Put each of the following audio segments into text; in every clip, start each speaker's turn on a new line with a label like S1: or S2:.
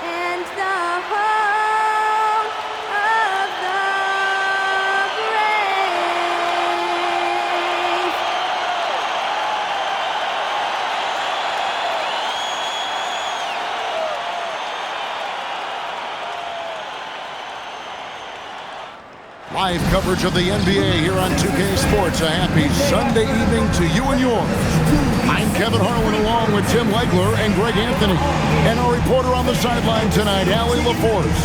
S1: and the home of the brave.
S2: Live coverage of the NBA here on 2K Sports. A happy Sunday evening to you and yours. I'm Kevin Harlan along with Tim Legler and Greg Anthony. And our reporter on the sideline tonight, Allie LaForce.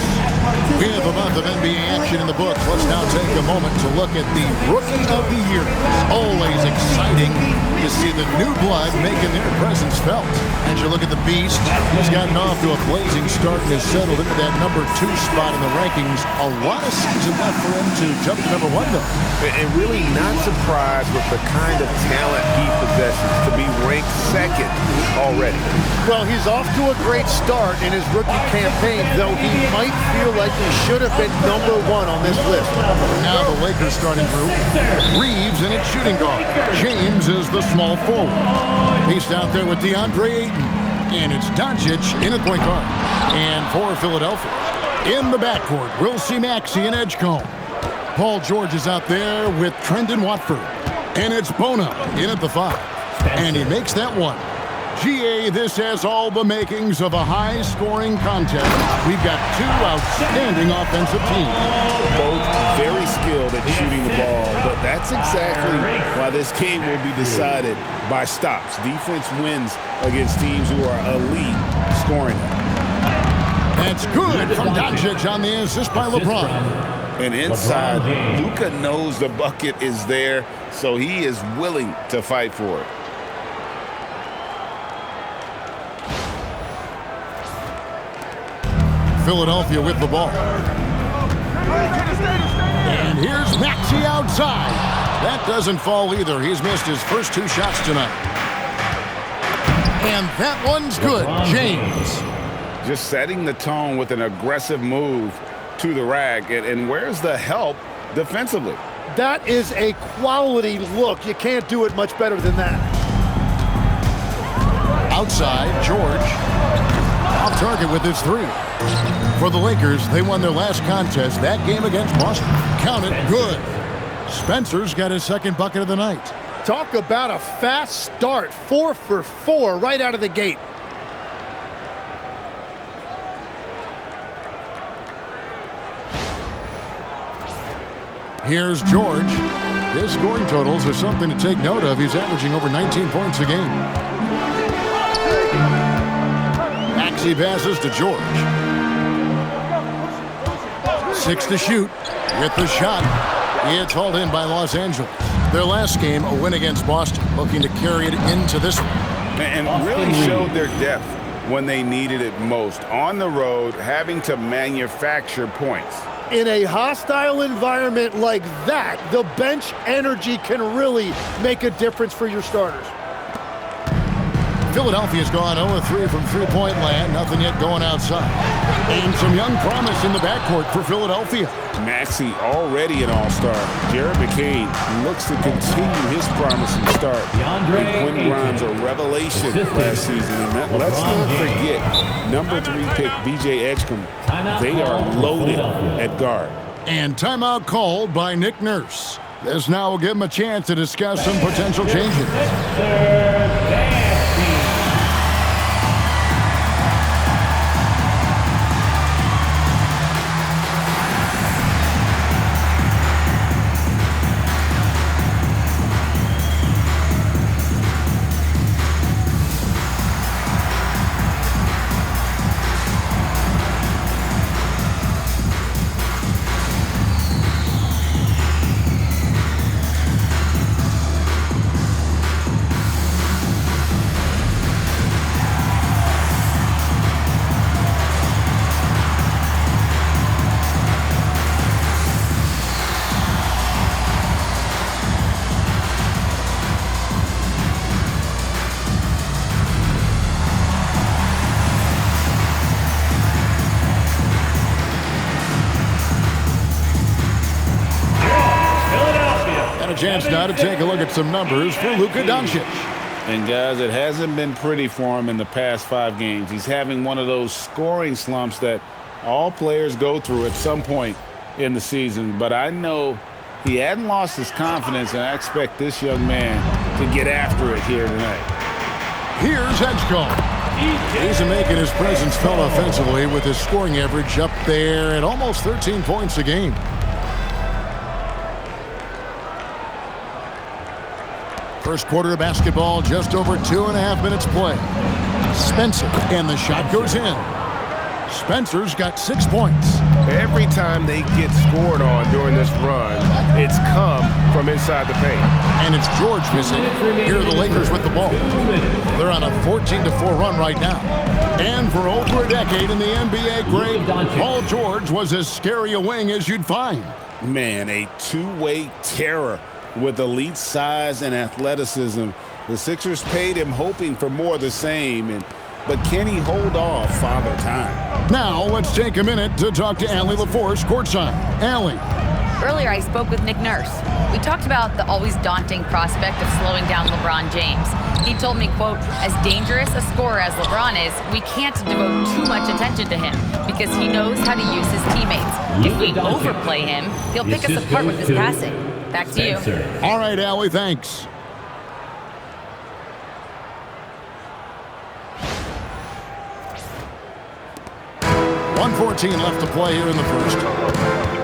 S2: We have a month of NBA action in the books. Let's now take a moment to look at the Rookie of the Year. Always exciting to see the new blood making their presence felt. As you look at the Beast, he's gotten off to a blazing start and has settled into that number 2 spot in the rankings. A lot of season left for him to jump to number 1, though.
S3: And really not surprised with the kind of talent he possesses to be ranked 2nd already.
S4: Well, he's off to a great start in his rookie campaign, though he might feel like he should have been number 1 on this list.
S2: Now the Lakers starting group. Reeves in its shooting guard. James is the small forward. He's out there with DeAndre Ayton. And it's Doncic in at point guard. And for Philadelphia, in the backcourt, we'll see Maxey in Edgecombe. Paul George is out there with Trendon Watford. And it's Bona in at the 5. And he makes that one. GA, this has all the makings of a high-scoring contest. We've got 2 outstanding offensive teams.
S3: Both very skilled at shooting the ball, but that's exactly why this game will be decided by stops. Defense wins against teams who are elite scoring.
S2: That's good from Doncic on the assist by LeBron.
S3: And inside, Luka knows the bucket is there, so he is willing to fight for it.
S2: Philadelphia with the ball. And here's Maxey outside. That doesn't fall either. He's missed his first 2 shots tonight. And that one's good. James.
S3: Just setting the tone with an aggressive move to the rack. And where's the help defensively?
S4: That is a quality look. You can't do it much better than that.
S2: Outside, George. Off target with his 3. For the Lakers, they won their last contest, that game against Boston. Count it, good. Spencer's got his 2nd bucket of the night.
S4: Talk about a fast start. 4 for 4 right out of the gate.
S2: Here's George. His scoring totals are something to take note of. He's averaging over 19 points a game. Maxey passes to George. 6 to shoot. With the shot. It's hauled in by Los Angeles. Their last game, a win against Boston, looking to carry it into this one.
S3: And really showed their depth when they needed it most. On the road, having to manufacture points.
S4: In a hostile environment like that, the bench energy can really make a difference for your starters.
S2: Philadelphia's gone 0-3 from three-point land. Nothing yet going outside. And some young promise in the backcourt for Philadelphia.
S3: Maxey already an all-star. Jared McCain looks to continue his promising start. Quentin Grimes, a revelation last season. And let's not forget, number 3 pick B.J. Edgecombe. They are loaded at guard.
S2: And timeout called by Nick Nurse. This now will give him a chance to discuss some potential changes. Chance now to take a look at some numbers for Luka Doncic.
S3: And, guys, it hasn't been pretty for him in the past 5 games. He's having one of those scoring slumps that all players go through at some point in the season. But I know he hadn't lost his confidence, and I expect this young man to get after it here tonight.
S2: Here's Edgecombe. He's making his presence felt offensively with his scoring average up there at almost 13 points a game. First quarter of basketball, just over 2.5 minutes play. Spencer, and the shot goes in. Spencer's got 6 points.
S5: Every time they get scored on during this run, it's come from inside the paint.
S2: And it's George missing. Here are the Lakers with the ball. They're on a 14-4 run right now. And for over a decade in the NBA, Greg, Paul George was as scary a wing as you'd find.
S3: Man, a two-way terror with elite size and athleticism. The Sixers paid him hoping for more of the same, but can he hold off Father Time?
S2: Now let's take a minute to talk to Allie LaForce courtside. Allie.
S6: Earlier, I spoke with Nick Nurse. We talked about the always daunting prospect of slowing down LeBron James. He told me, quote, as dangerous a scorer as LeBron is, we can't devote too much attention to him because he knows how to use his teammates. If we overplay him, he'll pick us apart with his passing. Back to you.
S2: All right, Allie, thanks. .114 left to play here in the first.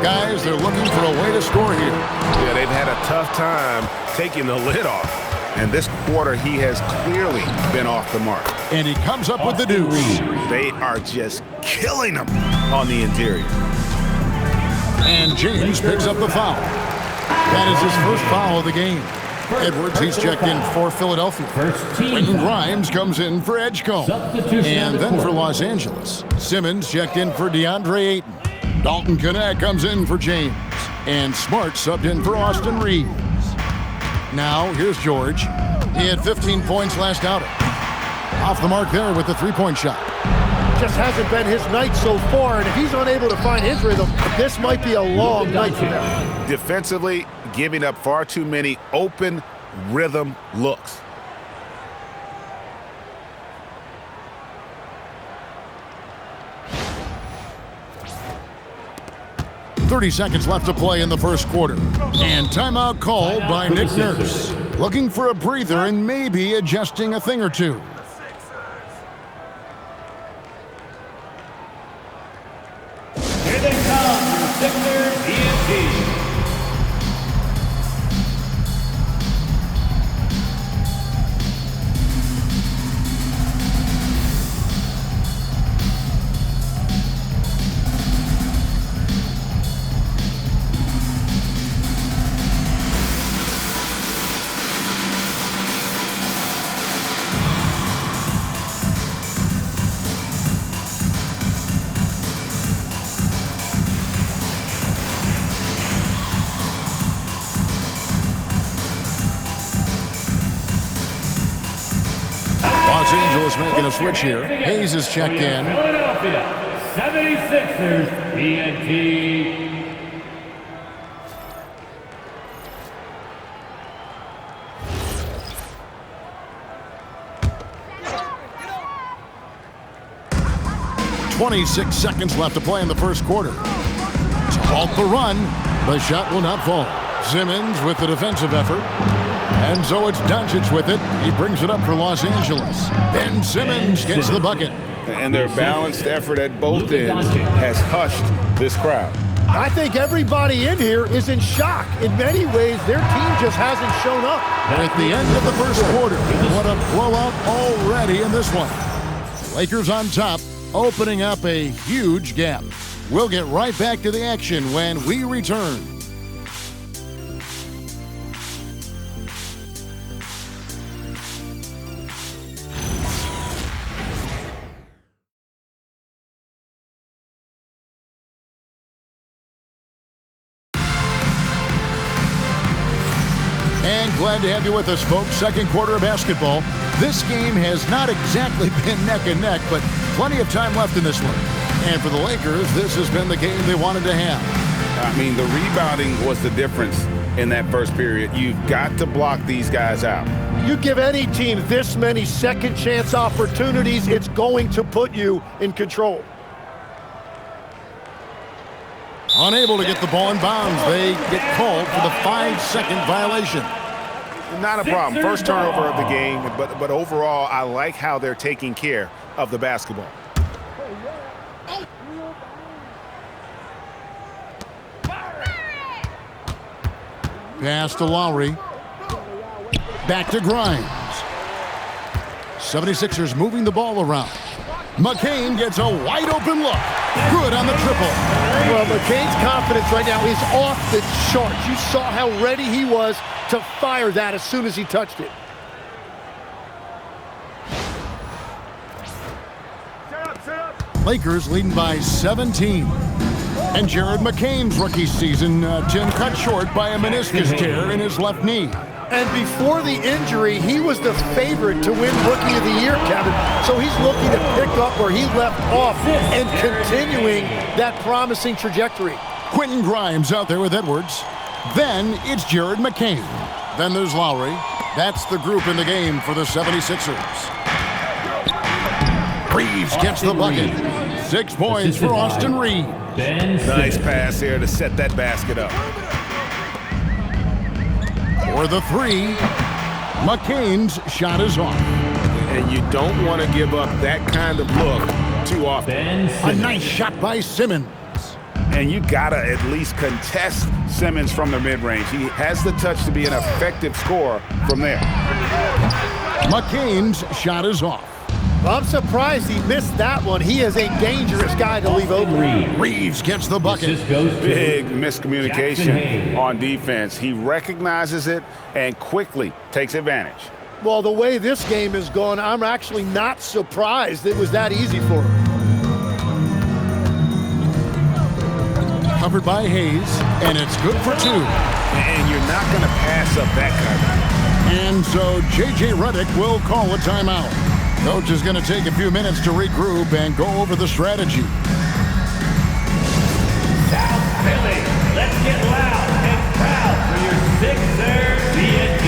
S2: Guys, they're looking for a way to score here.
S5: Yeah, they've had a tough time taking the lid off. And this quarter, he has clearly been off the mark.
S2: And he comes up with the deuce.
S5: They are just killing him on the interior.
S2: And James picks up the foul. That is his first foul of the game. Edwards, he's checked in for Philadelphia. Quentin Grimes comes in for Edgecombe. And then for Los Angeles, Simmons checked in for DeAndre Ayton. Dalton Knecht comes in for James. And Smart subbed in for Austin Reeves. Now, here's George. He had 15 points last outing. Off the mark there with the three-point shot.
S4: Just hasn't been his night so far, and if he's unable to find his rhythm, this might be a long night for him.
S5: Defensively, giving up far too many open rhythm looks.
S2: .30 seconds left to play in the first quarter. And timeout called by Nick Nurse. Looking for a breather and maybe adjusting a thing or two.
S7: Here they come, your Sixers ENT.
S2: Los Angeles making a switch here. Hayes is checked in.
S7: Philadelphia 76ers ENT.
S2: .26 seconds left to play in the first quarter. To halt the run, the shot will not fall. Simmons with the defensive effort. And so it's Doncic with it. He brings it up for Los Angeles. Ben Simmons gets the bucket.
S3: And their balanced effort at both ends has hushed this crowd.
S4: I think everybody in here is in shock. In many ways, their team just hasn't shown up.
S2: At the end of the first quarter, what a blowout already in this one. Lakers on top, opening up a huge gap. We'll get right back to the action when we return. And glad to have you with us, folks. Second quarter of basketball. This game has not exactly been neck and neck, but plenty of time left in this one. And for the Lakers, this has been the game they wanted to have.
S3: I mean, the rebounding was the difference in that first period. You've got to block these guys out.
S4: You give any team this many second chance opportunities, it's going to put you in control.
S2: Unable to get the ball in bounds. They get called for the 5-second violation.
S5: Not a problem. First turnover of the game, but overall, I like how they're taking care of the basketball.
S2: Pass to Lowry. Back to Grimes. 76ers moving the ball around. McCain gets a wide open look. Good on the triple.
S4: Well, McCain's confidence right now is off the charts. You saw how ready he was to fire that as soon as he touched it.
S2: Lakers leading by 17. And Jared McCain's rookie season, Tim, cut short by a meniscus tear in his left knee.
S4: And before the injury, he was the favorite to win Rookie of the Year, Kevin. So he's looking to pick up where he left off and continuing that promising trajectory.
S2: Quentin Grimes out there with Edwards. Then it's Jared McCain. Then there's Lowry. That's the group in the game for the 76ers. Reeves gets the bucket. 6 points for Austin Reeves.
S5: Nice pass there to set that basket up.
S2: For the 3, McCain's shot is off.
S5: And you don't want to give up that kind of look too often.
S2: A nice shot by Simmons.
S5: And you got to at least contest Simmons from the mid-range. He has the touch to be an effective scorer from there.
S2: McCain's shot is off.
S4: I'm surprised he missed that one. He is a dangerous guy to leave open.
S2: Reeves gets the bucket.
S5: Big miscommunication on defense. He recognizes it and quickly takes advantage.
S4: Well, the way this game has gone, I'm actually not surprised it was that easy for him.
S2: Covered by Hayes, and it's good for 2.
S5: And you're not going to pass up that kind of.
S2: And so J.J. Redick will call a timeout. Coach is going to take a few minutes to regroup and go over the strategy.
S7: South Philly, let's get loud and proud for your Sixers TNT.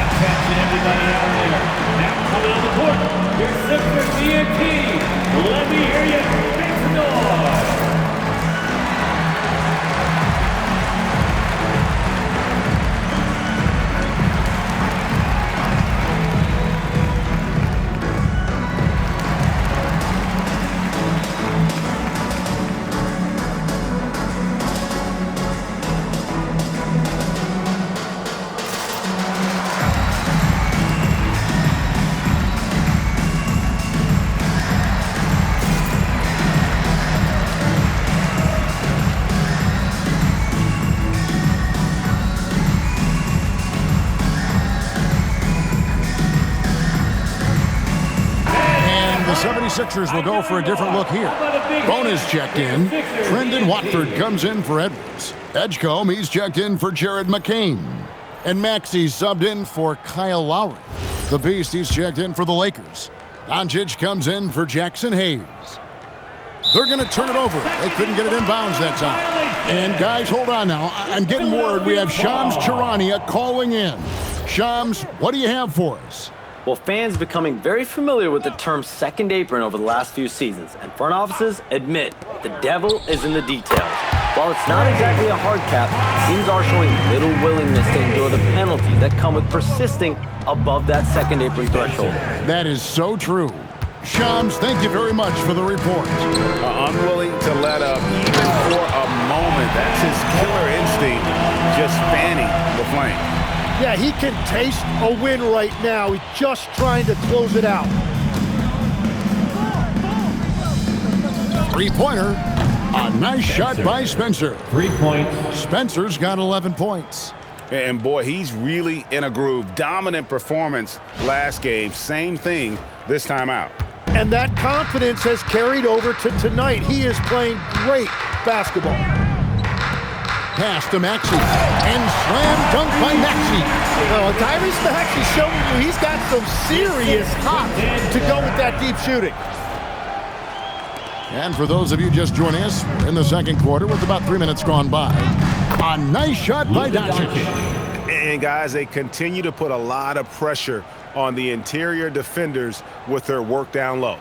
S7: Attention everybody out there. Now coming on the court, your Sixers TNT. Let me hear you make some noise.
S2: The 76ers will go for a different look here. Bonus checked in. Trendon Watford comes in for Edwards. Edgecombe, he's checked in for Jared McCain. And Maxey subbed in for Kyle Lowry. The Beast, he's checked in for the Lakers. Doncic comes in for Jackson Hayes. They're going to turn it over. They couldn't get it in bounds that time. And guys, hold on now. I'm getting word we have Shams Charania calling in. Shams, what do you have for us?
S8: Well, fans becoming very familiar with the term second apron over the last few seasons, and front offices admit the devil is in the details. While it's not exactly a hard cap, teams are showing little willingness to endure the penalties that come with persisting above that second apron threshold.
S2: That is so true. Shams, thank you very much for the report.
S5: Unwilling to let up even for a moment. That's his killer instinct, just fanning the flame.
S4: Yeah, he can taste a win right now. He's just trying to close it out.
S2: Three-pointer. A nice shot by Spencer.
S7: 3 points.
S2: Spencer's got 11 points.
S5: And boy, he's really in a groove. Dominant performance last game. Same thing this time out.
S4: And that confidence has carried over to tonight. He is playing great basketball.
S2: Pass to Maxey. And slam dunk by Maxey.
S4: Well, Tyrese Maxey showing you he's got some serious hop to go with that deep shooting.
S2: And for those of you just joining us, we're in the second quarter with about 3 minutes gone by. A nice shot by Doncic.
S3: And, guys, they continue to put a lot of pressure on the interior defenders with their work down low.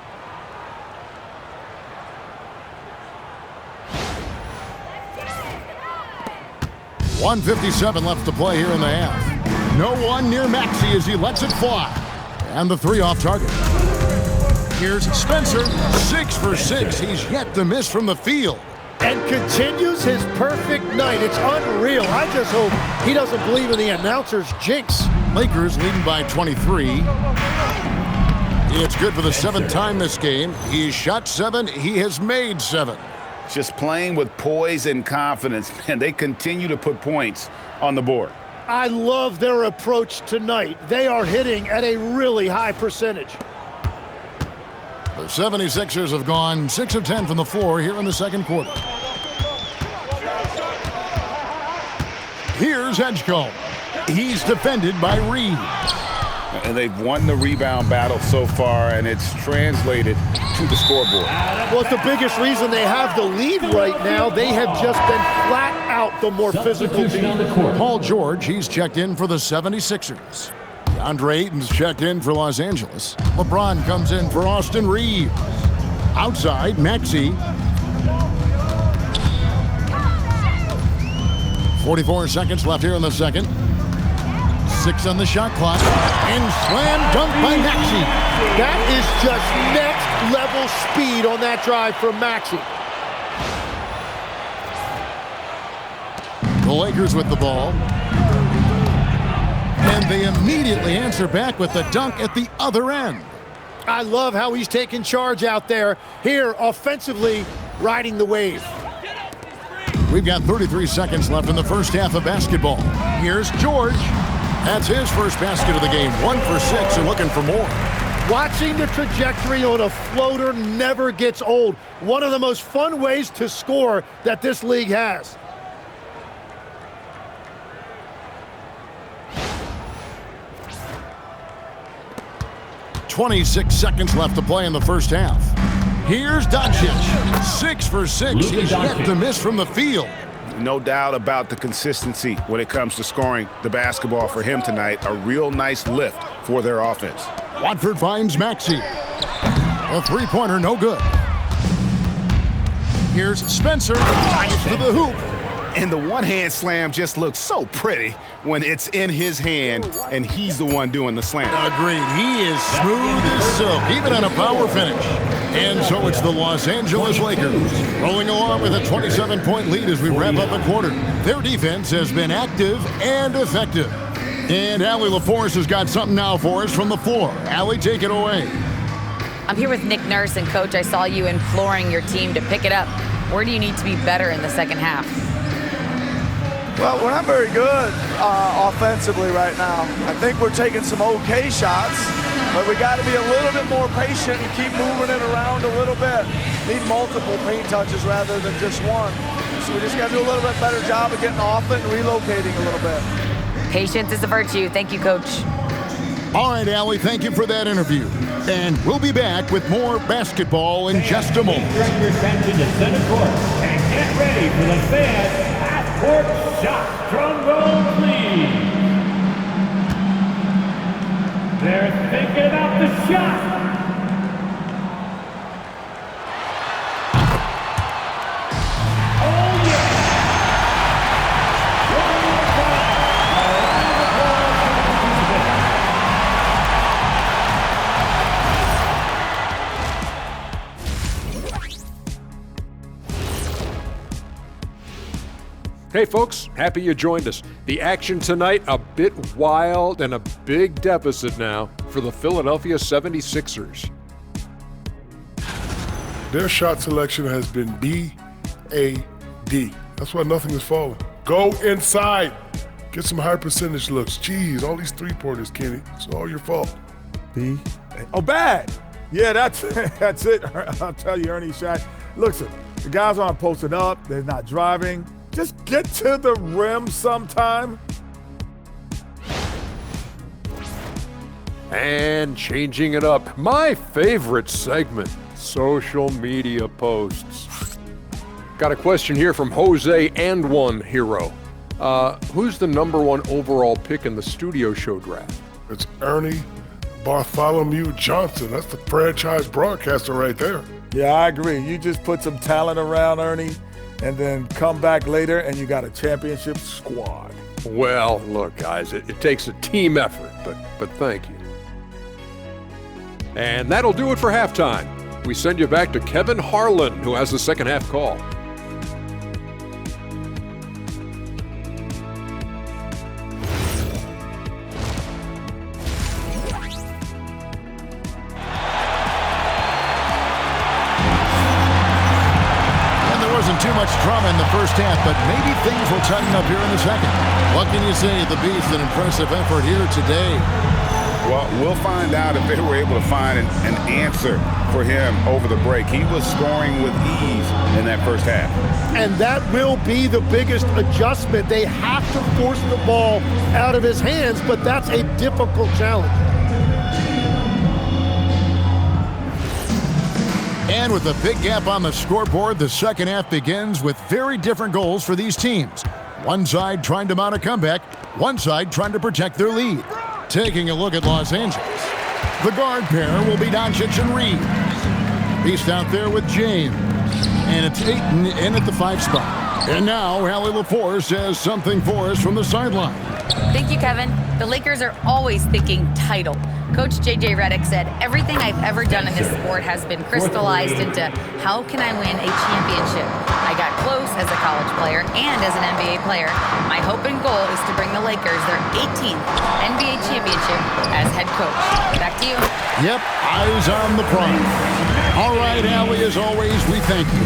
S2: .157 left to play here in the half. No one near Maxey as he lets it fly. And the 3 off target. Here's Spencer, 6 for 6. He's yet to miss from the field.
S4: And continues his perfect night. It's unreal. I just hope he doesn't believe in the announcer's jinx.
S2: Lakers leading by 23. It's good for the 7th time this game. He's shot 7. He has made 7.
S5: Just playing with poise and confidence, and they continue to put points on the board.
S4: I love their approach tonight. They are hitting at a really high percentage.
S2: The 76ers have gone 6 of 10 from the floor here in the second quarter. Here's Edgecombe. He's defended by Reed.
S5: And they've won the rebound battle so far, and it's translated to the scoreboard.
S4: Well, it's the biggest reason they have the lead right now. They have just been flat out the more physical team.
S2: Paul George, he's checked in for the 76ers. DeAndre Ayton's checked in for Los Angeles. LeBron comes in for Austin Reeves. Outside, Maxey. 44 seconds left here in the second. 6 on the shot clock. And slam dunk by Maxey.
S4: That is just next level speed on that drive from Maxey.
S2: The Lakers with the ball. And they immediately answer back with the dunk at the other end.
S4: I love how he's taking charge out there. Here, offensively, riding the wave.
S2: We've got 33 seconds left in the first half of basketball. Here's George. That's his first basket of the game. 1 for 6 and looking for more.
S4: Watching the trajectory on a floater never gets old. One of the most fun ways to score that this league has.
S2: .26 seconds left to play in the first half. Here's Doncic. 6 for 6. He's yet to miss from the field.
S5: No doubt about the consistency when it comes to scoring the basketball for him tonight. A real nice lift for their offense.
S2: Watford finds Maxey. A three-pointer, no good. Here's Spencer. Drives to the hoop.
S5: And the one-hand slam just looks so pretty when it's in his hand and he's the one doing the slam.
S2: Agreed. He is smooth as silk, even on a power finish. And so it's the Los Angeles Lakers rolling along with a 27-point lead as we wrap up a quarter. Their defense has been active and effective. And Allie LaForce has got something now for us from the floor. Allie, take it away.
S6: I'm here with Nick Nurse, and Coach, I saw you imploring your team to pick it up. Where do you need to be better in the second half?
S9: Well, we're not very good offensively right now. I think we're taking some okay shots, but we got to be a little bit more patient and keep moving it around a little bit. Need multiple paint touches rather than just one. So we just got to do a little bit better job of getting off it and relocating a little bit.
S6: Patience is a virtue. Thank you, Coach.
S2: All right, Allie, thank you for that interview. And we'll be back with more basketball in just a moment.
S7: Direct your attention to center court and get ready for the fans half-court shot. Drum roll, please. They're thinking about the shot. Oh, yeah.
S10: Hey folks, happy you joined us. The action tonight, a bit wild and a big deficit now for the Philadelphia 76ers.
S11: Their shot selection has been B-A-D. That's why nothing is falling. Go inside. Get some high percentage looks. Jeez, all these three-pointers, Kenny. It's all your fault.
S12: Oh, bad. Yeah, that's it. I'll tell you, Ernie shot. Listen, the guys aren't posting up. They're not driving. Just get to the rim sometime.
S10: And changing it up, my favorite segment, social media posts. Got a question here from Jose and One Hero. Who's the #1 overall pick in the studio show draft?
S11: It's Ernie Bartholomew Johnson. That's the franchise broadcaster right there.
S12: Yeah, I agree. You just put some talent around Ernie and then come back later and you got a championship squad.
S10: Well, look, guys, it takes a team effort, but thank you. And that'll do it for halftime. We send you back to Kevin Harlan, who has the second half call.
S2: Too much drama in the first half, but maybe things will tighten up here in the second. What can you say? The Beast, an impressive effort here today.
S5: Well, we'll find out if they were able to find an answer for him over the break. He was scoring with ease in that first half.
S4: And that will be the biggest adjustment. They have to force the ball out of his hands, but that's a difficult challenge.
S2: And with a big gap on the scoreboard, the second half begins with very different goals for these teams. One side trying to mount a comeback, one side trying to protect their lead. Taking a look at Los Angeles. The guard pair will be Doncic and Reeves. Beast out there with James. And it's Ayton in at the 5 spot. And now Allie LaForce says something for us from the sideline.
S6: Thank you, Kevin. The Lakers are always thinking title. Coach J.J. Redick said, everything I've ever done in this sport has been crystallized into how can I win a championship. I got close as a college player and as an NBA player. My hope and goal is to bring the Lakers their 18th NBA championship as head coach. Back to you.
S2: Yep, eyes on the prize. All right, Allie, as always, we thank you.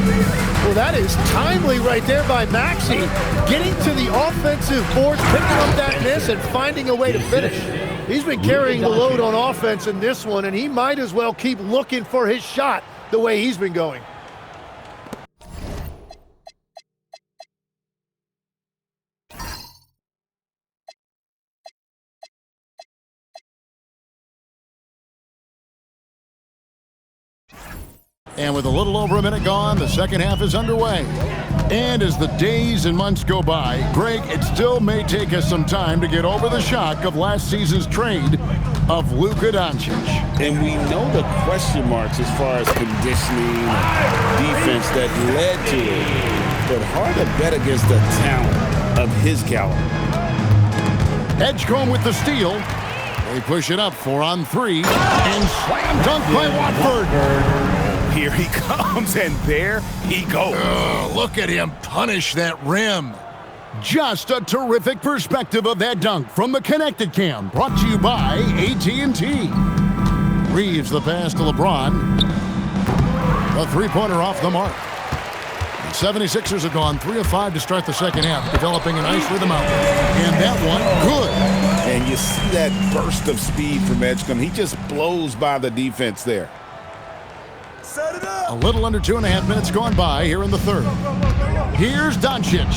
S4: Well, that is timely right there by Maxey. Getting to the offensive boards, picking up that miss, and finding a way to finish. He's been carrying the load on offense in this one, and he might as well keep looking for his shot the way he's been going.
S2: And with a little over a minute gone, the second half is underway. And as the days and months go by, Greg, it still may take us some time to get over the shock of last season's trade of Luka Doncic.
S3: And we know the question marks as far as conditioning and defense that led to it. But hard to bet against the talent of his caliber.
S2: Edgecombe with the steal. They push it up 4-on-3. And slam dunk by Watford.
S5: Here he comes, and there he goes.
S2: Look at him punish that rim. Just a terrific perspective of that dunk from the Connected Cam, brought to you by AT&T. Reeves the pass to LeBron. A three-pointer off the mark. The 76ers have gone 3 of 5 to start the second half, developing a nice rhythm out there. And that one, good.
S3: And you see that burst of speed from Edgecombe. He just blows by the defense there.
S2: A little under 2.5 minutes gone by here in the third. Here's Doncic.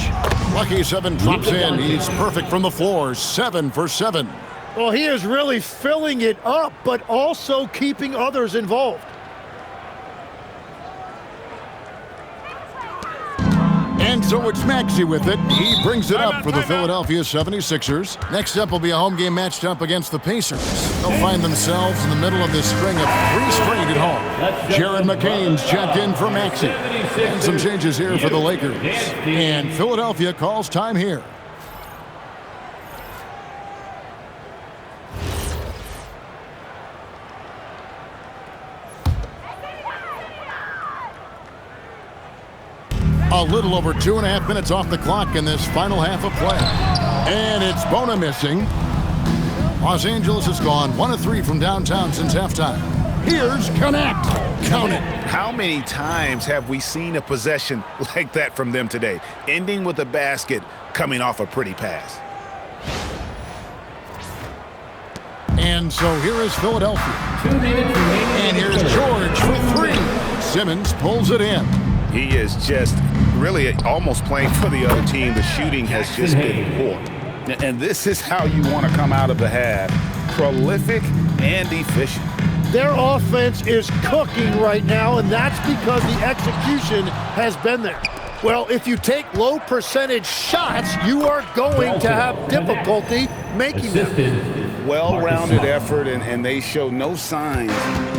S2: Lucky 7 drops in. He's perfect from the floor. 7 for 7.
S4: Well, he is really filling it up, but also keeping others involved.
S2: And so it's Maxey with it. He brings it up for the Philadelphia 76ers. Next up will be a home game matched up against the Pacers. They'll find themselves in the middle of this string of 3 straight at home. Jared McCain's checked in for Maxey. And some changes here for the Lakers. And Philadelphia calls time here. A little over 2.5 minutes off the clock in this final half of play. And it's Bona missing. Los Angeles has gone 1 of 3 from downtown since halftime. Here's Connect. Count it.
S5: How many times have we seen a possession like that from them today? Ending with a basket, coming off a pretty pass.
S2: And so here is Philadelphia. And here's George for 3. Simmons pulls it in.
S5: He is just really almost playing for the other team. The shooting has just been poor. And this is how you want to come out of the half. Prolific and efficient.
S4: Their offense is cooking right now, and that's because the execution has been there. Well, if you take low percentage shots, you are going to have difficulty making them.
S5: Well-rounded effort, and they show no signs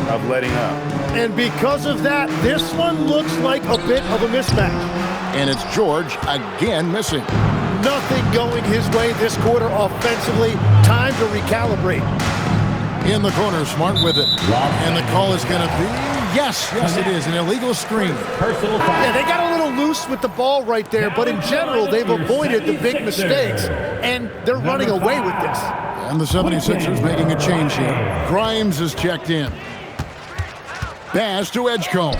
S5: of letting up.
S4: And because of that, this one looks like a bit of a mismatch.
S2: And it's George again missing.
S4: Nothing going his way this quarter offensively. Time to recalibrate.
S2: In the corner, Smart with it. And the call is going to be, yes, it is, an illegal screen.
S4: Yeah, they got a little loose with the ball right there, but in general, they've avoided the big mistakes, and they're running away with this.
S2: And the 76ers making a change here. Grimes is checked in. Pass to Edgecombe.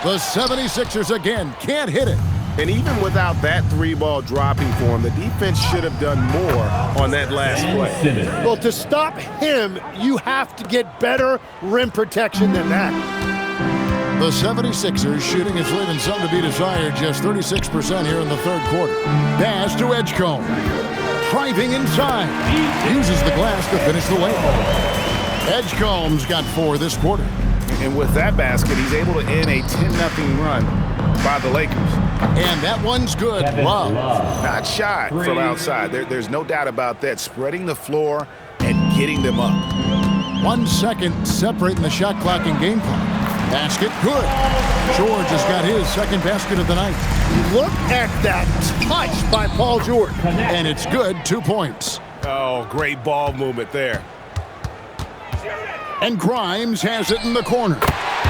S2: The 76ers again can't hit it.
S3: And even without that three-ball dropping for him, the defense should have done more on that last play.
S4: Well, to stop him, you have to get better rim protection than that.
S2: The 76ers shooting is leaving some to be desired, just 36% here in the third quarter. Pass to Edgecombe. Driving inside. Uses the glass to finish the layup. Edgecombe's got 4 this quarter.
S5: And with that basket, he's able to end a 10-0 run by the Lakers.
S2: And that one's good. Love.
S5: Not shot from outside. There's no doubt about that. Spreading the floor and getting them up.
S2: 1 second separating the shot clock and game clock. Basket, good. George has got his second basket of the night.
S4: Look at that touch by Paul George.
S2: And it's good, 2 points.
S3: Oh, great ball movement there.
S2: And Grimes has it in the corner.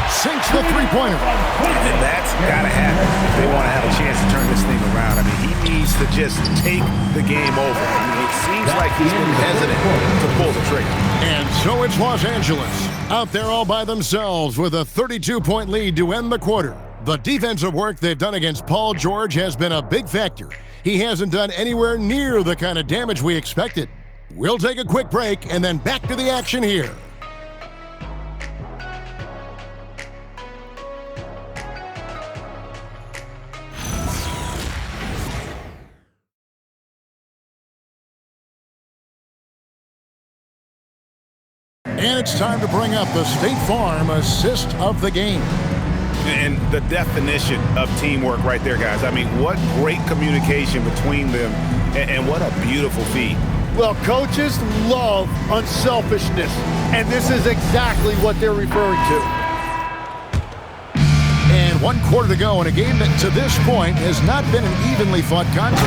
S2: Sinks the three-pointer.
S5: And that's got to happen if they want to have a chance to turn this thing around. I mean, he needs to just take the game over. I mean, it seems like he's been hesitant to pull the trigger.
S2: And so it's Los Angeles out there all by themselves with a 32-point lead to end the quarter. The defensive work they've done against Paul George has been a big factor. He hasn't done anywhere near the kind of damage we expected. We'll take a quick break and then back to the action here. And it's time to bring up the State Farm assist of the game.
S5: And the definition of teamwork right there, guys. I mean, what great communication between them, and what a beautiful feat.
S4: Well, coaches love unselfishness, and this is exactly what they're referring to.
S2: And 1 quarter to go in a game that to this point has not been an evenly fought contest.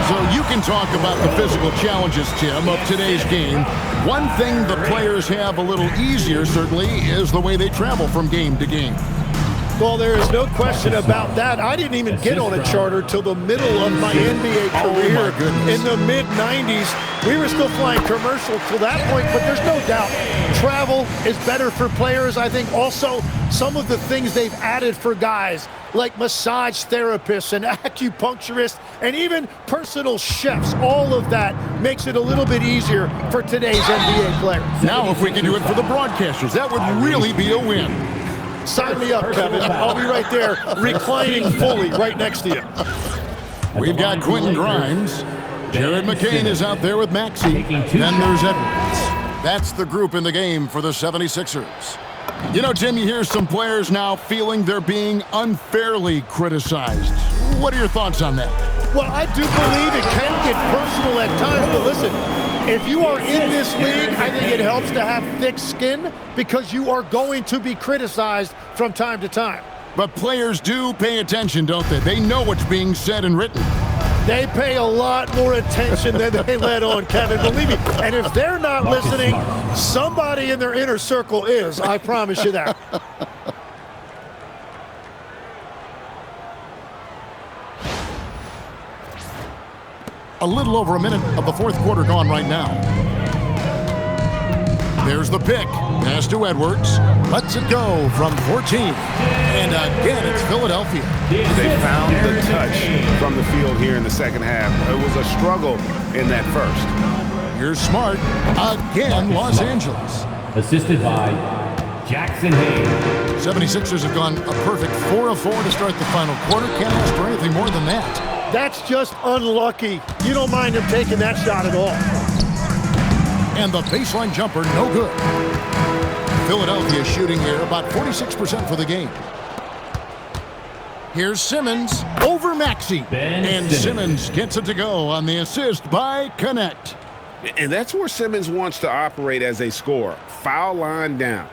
S2: So you can talk about the physical challenges, Tim, of today's game. One thing the players have a little easier, certainly, is the way they travel from game to game.
S4: Well, there is no question about that. I didn't even get on a charter till the middle of my NBA career.
S2: Oh my goodness.
S4: In the mid-90s. We were still flying commercial till that point, but there's no doubt travel is better for players. I think also some of the things they've added for guys like massage therapists and acupuncturists and even personal chefs, all of that makes it a little bit easier for today's NBA players.
S2: Now if we can do it for the broadcasters, that would really be a win.
S4: Sign me up, Kevin. I'll be right there reclining fully right next to you.
S2: We've got Quentin Grimes. Jared McCain is out there with Maxey. Then there's Edwards. That's the group in the game for the 76ers. You know, Tim, you hear some players now feeling they're being unfairly criticized. What are your thoughts on that?
S4: Well, I do believe it can get personal at times, but listen, if you are in this league, I think it helps to have thick skin because you are going to be criticized from time to time.
S2: But players do pay attention, don't they? They know what's being said and written.
S4: They pay a lot more attention than they let on, Kevin, believe me. And if they're not listening, somebody in their inner circle is, I promise you that.
S2: A little over a minute of the fourth quarter gone right now. There's the pick. Pass to Edwards. Lets it go from 14. And again, it's Philadelphia.
S5: They found the touch from the field here in the second half. It was a struggle in that first.
S2: Here's Smart. Again, Los Angeles.
S7: Assisted by Jackson Hayes.
S2: 76ers have gone a perfect 4 of 4 to start the final quarter. Can't ask for anything more than that.
S4: That's just unlucky. You don't mind him taking that shot at all.
S2: And the baseline jumper, no good. Philadelphia shooting here about 46% for the game. Here's Simmons over Maxey. And Simmons gets it to go on the assist by Connect.
S3: And that's where Simmons wants to operate as a scorer. Foul line down.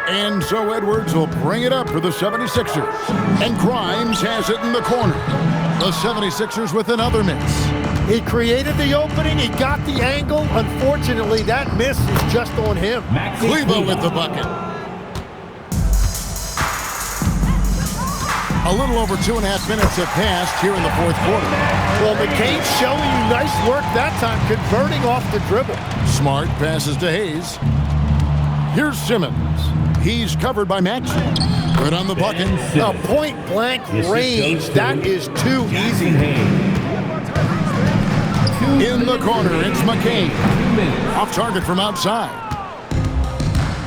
S2: And so Edwards will bring it up for the 76ers. And Grimes has it in the corner. The 76ers with another miss.
S4: He created the opening. He got the angle. Unfortunately, that miss is just on him.
S2: Kleber with the bucket. A little over 2.5 minutes have passed here in the fourth quarter.
S4: Well, McCain showing you nice work that time, converting off the dribble.
S2: Smart passes to Hayes. Here's Simmons. He's covered by Maxey. Good on the bucket.
S4: A point-blank range. That is too easy.
S2: In the corner, it's McCain. Off target from outside.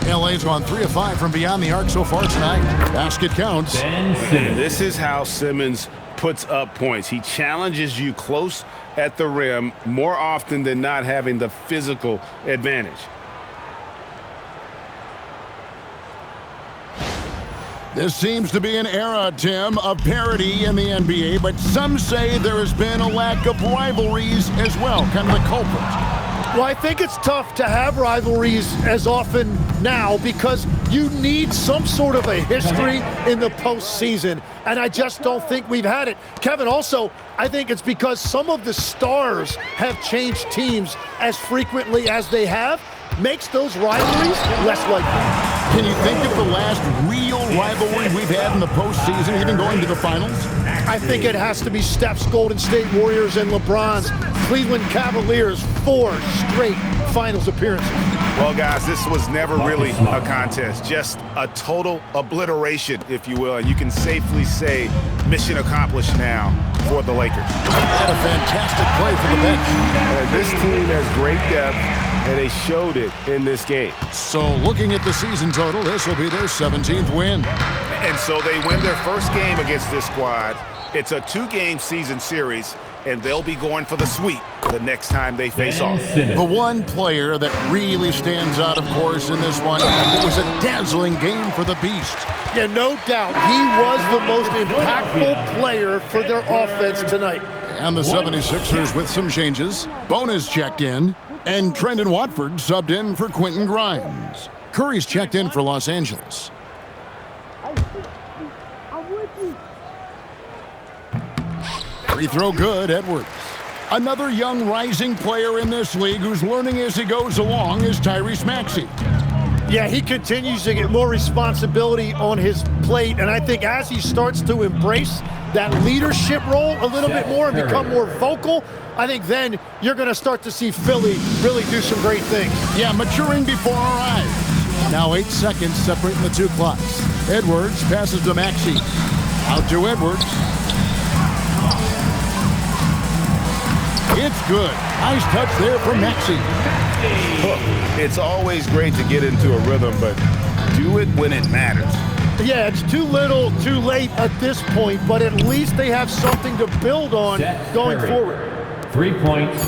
S2: LA's gone 3 of 5 from beyond the arc so far tonight. Basket counts.
S3: This is how Simmons puts up points. He challenges you close at the rim more often than not, having the physical advantage.
S2: This seems to be an era, Tim, of parity in the NBA, but some say there has been a lack of rivalries as well, kind of the culprit.
S4: Well, I think it's tough to have rivalries as often now because you need some sort of a history in the postseason, and I just don't think we've had it. Kevin, also, I think it's because some of the stars have changed teams as frequently as they have, makes those rivalries less likely.
S2: Can you think of the last real rivalry we've had in the postseason, even going to the finals?
S4: I think it has to be Steph's Golden State Warriors and LeBron's Cleveland Cavaliers 4 straight finals appearances.
S5: Well, guys, this was never really a contest, just a total obliteration, if you will. And you can safely say mission accomplished now for the Lakers.
S2: What a fantastic play for the bench.
S3: This team has great depth, and they showed it in this game.
S2: So looking at the season total, this will be their 17th win.
S5: And so they win their first game against this squad. It's a 2-game season series, and they'll be going for the sweep the next time they face off.
S2: The one player that really stands out, of course, in this one, it was a dazzling game for the Beast.
S4: Yeah, no doubt. He was the most impactful player for their offense tonight.
S2: And the 76ers with some changes. Bonus checked in, and Trendon Watford subbed in for Quentin Grimes. Curry's checked in for Los Angeles. Free throw good, Edwards. Another young rising player in this league who's learning as he goes along is Tyrese Maxey.
S4: Yeah, he continues to get more responsibility on his plate, and I think as he starts to embrace that leadership role a little bit more and become more vocal, I think then you're going to start to see Philly really do some great things.
S2: Yeah, maturing before our eyes. Now 8 seconds separating the two clocks. Edwards passes to Maxey. Out to Edwards. It's good. Nice touch there from Maxey.
S5: It's always great to get into a rhythm, but do it when it matters.
S4: Yeah, it's too little, too late at this point, but at least they have something to build on going forward.
S7: 3 points.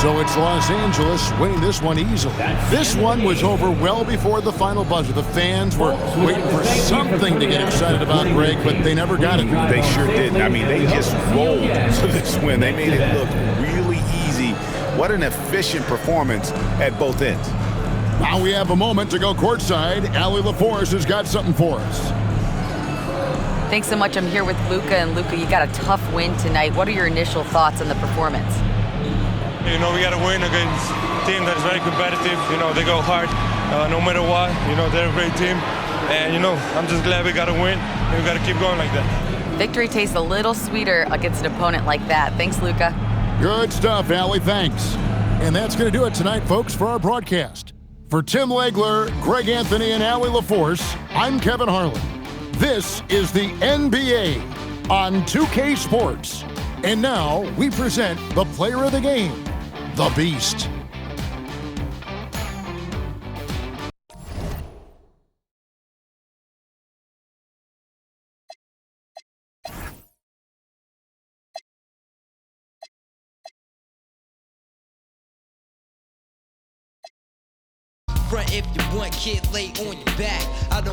S2: So it's Los Angeles winning this one easily. This one was over well before the final buzzer. The fans were waiting for something to get excited about, Greg, but they never got it.
S5: They sure didn't. I mean, they just rolled to this win. They made it look really easy. What an efficient performance at both ends.
S2: Now we have a moment to go courtside. Allie LaForce has got something for us.
S6: Thanks so much. I'm here with Luka, and Luka, you got a tough win tonight. What are your initial thoughts on the performance?
S13: You know, we got to win against a team that is very competitive. You know, they go hard no matter what. You know, they're a great team. And, you know, I'm just glad we got to win. And we got to keep going like that.
S6: Victory tastes a little sweeter against an opponent like that. Thanks, Luka.
S2: Good stuff, Allie. Thanks. And that's going to do it tonight, folks, for our broadcast. For Tim Legler, Greg Anthony, and Allie LaForce, I'm Kevin Harlan. This is the NBA on 2K Sports. And now we present the player of the game, the Beast.
S14: front if you want, kid, lay on your back. I don't